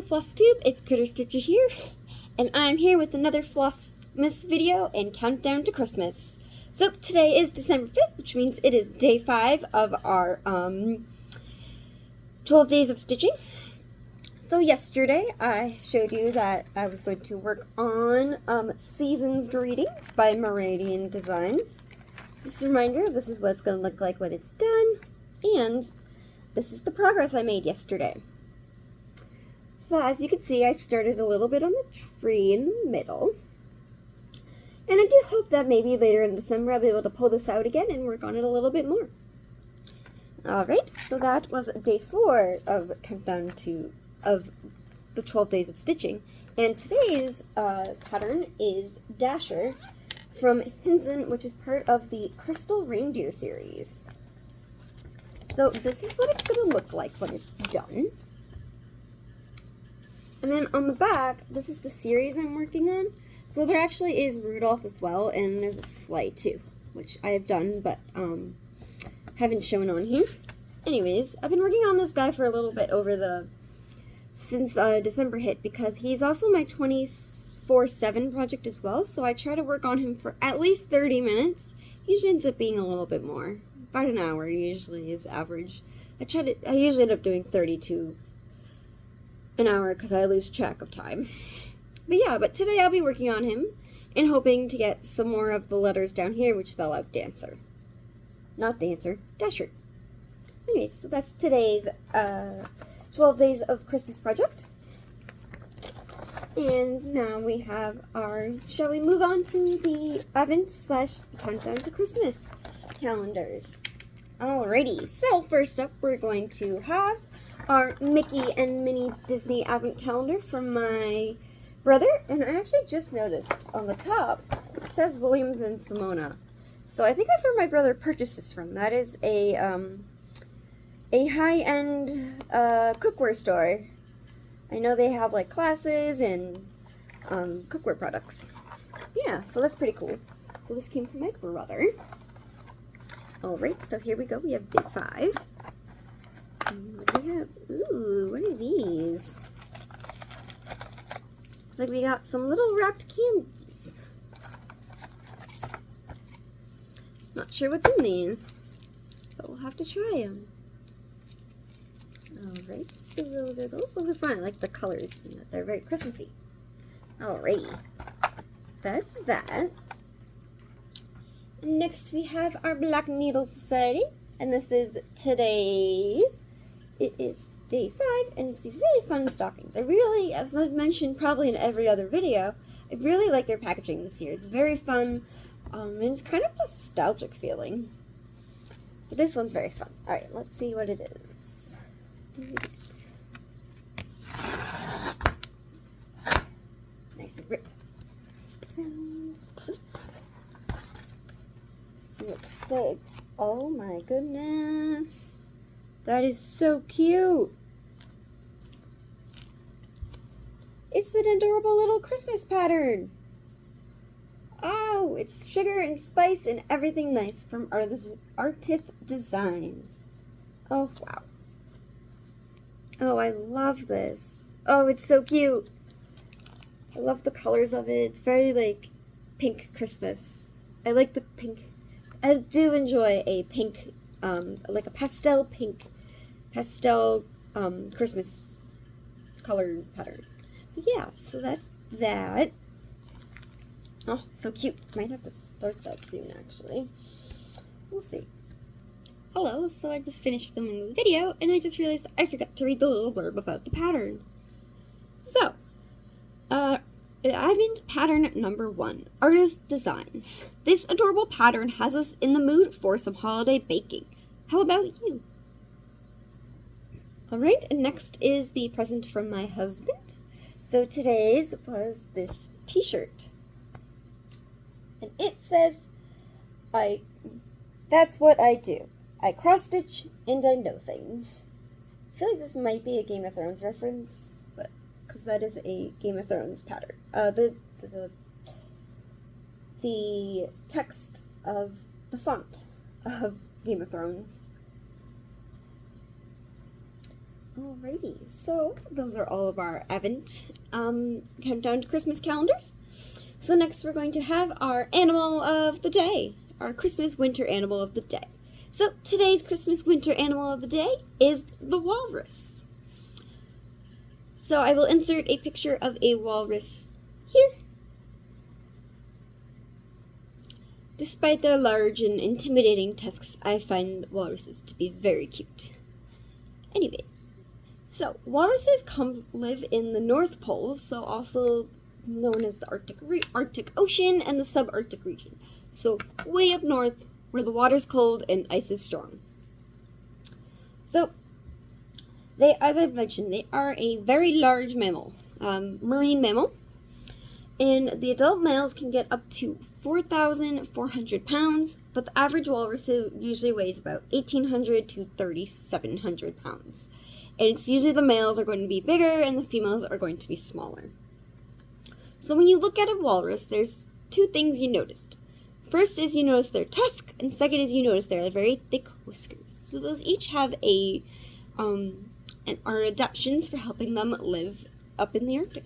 FlossTube, it's Critter Stitcher here, and I'm here with another Flossmas video and countdown to Christmas. So today is December 5th, which means it is day 5 of our 12 days of stitching. So yesterday I showed you that I was going to work on Season's Greetings by Meridian Designs. Just a reminder, this is what it's going to look like when it's done, and this is the progress I made yesterday. So as you can see, I started a little bit on the tree in the middle. And I do hope that maybe later in December I'll be able to pull this out again and work on it a little bit more. Alright, so that was day 4 of countdown of the 12 days of stitching. And today's pattern is Dasher from Hinson, which is part of the Crystal Reindeer series. So this is what it's going to look like when it's done. And then on the back, this is the series I'm working on. So there actually is Rudolph as well, and there's a sleigh too, which I have done, but haven't shown on here. Anyways, I've been working on this guy for a little bit since December hit, because he's also my 24/7 project as well, so I try to work on him for at least 30 minutes. Usually ends up being a little bit more. About an hour usually is average. I usually end up doing 32 an hour because I lose track of time. But today I'll be working on him and hoping to get some more of the letters down here which spell out Dancer. Not Dancer, Dasher. Anyways, so that's today's 12 days of Christmas project. And now we have shall we move on to the Advent / countdown to Christmas calendars. Alrighty, so first up we're going to have our Mickey and Minnie Disney Advent calendar from my brother, and I actually just noticed on the top it says Williams and Simona. So I think that's where my brother purchased this from. That is a high-end cookware store. I know they have like classes and cookware products. Yeah, so that's pretty cool. So this came from my brother. Alright, so here we go. We have day 5. And what do we have? Ooh, what are these? Looks like we got some little wrapped candies. Not sure what's in these, but we'll have to try them. Alright, so those are fun. I like the colors. They're very Christmassy. Alrighty. So that's that. And next we have our Black Needle Society. And this is today's. It is day 5, and it's these really fun stockings. I really, as I've mentioned probably in every other video, I really like their packaging this year. It's very fun, and it's kind of nostalgic feeling. But this one's very fun. Alright, let's see what it is. Nice rip sound. Looks like, oh my goodness. That is so cute. It's an adorable little Christmas pattern. Oh, it's sugar and spice and everything nice from Artith Designs. Oh, wow. Oh, I love this. Oh, it's so cute. I love the colors of it. It's very, like, pink Christmas. I like the pink. I do enjoy a pink, like a pastel pink, Christmas color pattern. But yeah, so that's that. Oh, so cute. Might have to start that soon, actually. We'll see. Hello, so I just finished filming the video, and I just realized I forgot to read the little blurb about the pattern. So, Advent pattern number 1, Artist Designs. This adorable pattern has us in the mood for some holiday baking. How about you? Alright, and next is the present from my husband. So today's was this t-shirt. And it says, that's what I do. I cross-stitch and I know things. I feel like this might be a Game of Thrones reference, but because that is a Game of Thrones pattern. The text of the font of Game of Thrones. Alrighty, so those are all of our Advent countdown to Christmas calendars. So next we're going to have our animal of the day, our Christmas winter animal of the day. So today's Christmas winter animal of the day is the walrus. So I will insert a picture of a walrus here. Despite their large and intimidating tusks, I find walruses to be very cute. Anyways, so walruses live in the North Pole, so also known as the Arctic Ocean and the subarctic region. So way up north where the water's cold and ice is strong. So they, as I've mentioned, they are a very large mammal, marine mammal. And the adult males can get up to 4,400 pounds, but the average walrus usually weighs about 1,800 to 3,700 pounds. And it's usually the males are going to be bigger and the females are going to be smaller. So when you look at a walrus, there's two things you noticed. First is you notice their tusk, and second is you notice their very thick whiskers. So those each have are adaptations for helping them live up in the Arctic.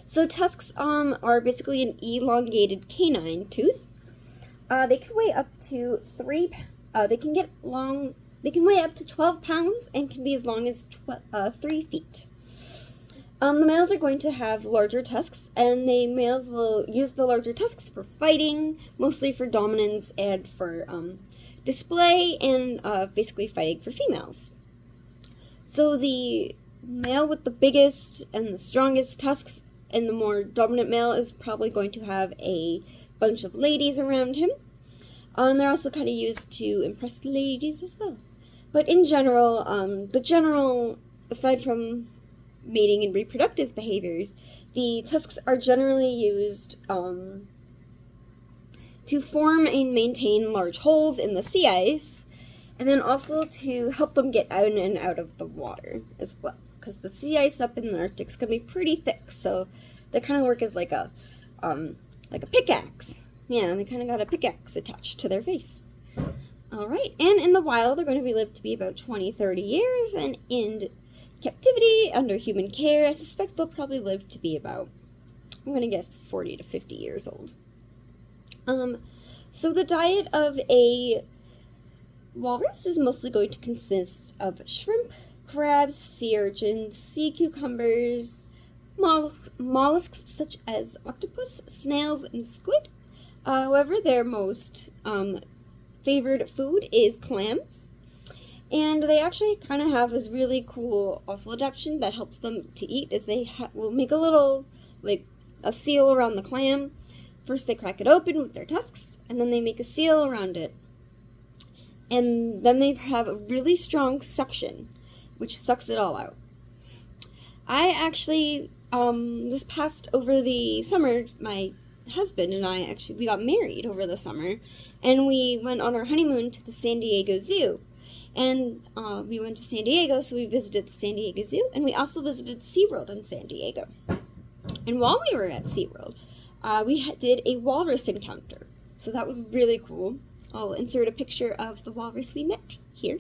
So tusks are basically an elongated canine tooth. They can weigh up to they can weigh up to 12 pounds and can be as long as 3 feet. The males are going to have larger tusks, and the males will use the larger tusks for fighting, mostly for dominance and for display, and basically fighting for females. So the male with the biggest and the strongest tusks and the more dominant male is probably going to have a bunch of ladies around him. And they're also kind of used to impress the ladies as well. But in general, aside from mating and reproductive behaviors, the tusks are generally used to form and maintain large holes in the sea ice, and then also to help them get out and out of the water as well. Because the sea ice up in the Arctic is going to be pretty thick, so they kind of work as like a pickaxe. Yeah, they kind of got a pickaxe attached to their face. Alright, and in the wild, they're going to be lived to be about 20-30 years, and in captivity, under human care, I suspect they'll probably live to be about, I'm going to guess, 40 to 50 years old. So the diet of a walrus is mostly going to consist of shrimp, crabs, sea urchins, sea cucumbers, mollusks such as octopus, snails, and squid. However, their most favored food is clams. And they actually kind of have this really cool also adaptation that helps them to eat, is they will make a little, like, a seal around the clam. First they crack it open with their tusks, and then they make a seal around it. And then they have a really strong suction, which sucks it all out. I actually, this past over the summer, my husband and I we got married over the summer, and we went on our honeymoon to the San Diego Zoo. And we went to San Diego, so we visited the San Diego Zoo, and we also visited SeaWorld in San Diego. And while we were at SeaWorld, we did a walrus encounter. So that was really cool. I'll insert a picture of the walrus we met here.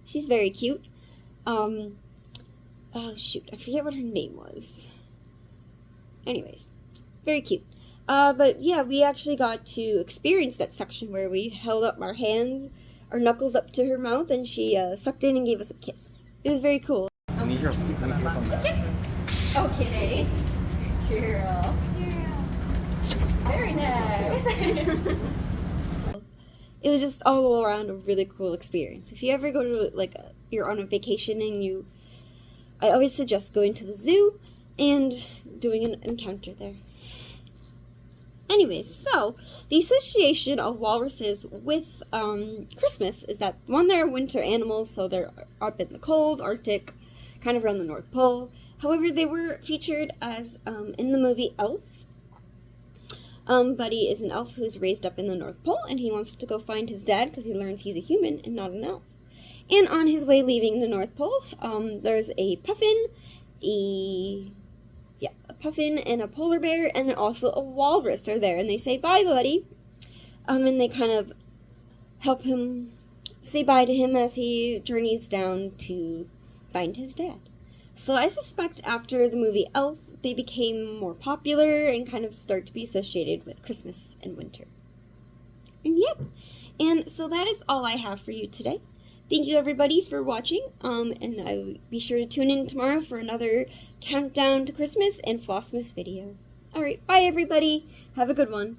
She's very cute. Oh shoot, I forget what her name was. Anyways, very cute. But yeah, we actually got to experience that section where we held up our knuckles up to her mouth, and she sucked in and gave us a kiss. It was very cool. Okay. Girl. Very nice. It was just all around a really cool experience. If you ever go to, you're on a vacation and I always suggest going to the zoo and doing an encounter there. Anyways, so the association of walruses with Christmas is that, one, they're winter animals, so they're up in the cold Arctic, kind of around the North Pole. However, they were featured as in the movie Elf. Buddy is an elf who's raised up in the North Pole, and he wants to go find his dad because he learns he's a human and not an elf. And on his way leaving the North Pole, there's a puffin, and a polar bear, and also a walrus are there, and they say, "Bye, buddy," and they kind of help him say bye to him as he journeys down to find his dad. So I suspect after the movie Elf, they became more popular and kind of start to be associated with Christmas and winter. And yep, and so that is all I have for you today. Thank you everybody for watching, and I be sure to tune in tomorrow for another countdown to Christmas and Flossmas video. Alright, bye everybody. Have a good one.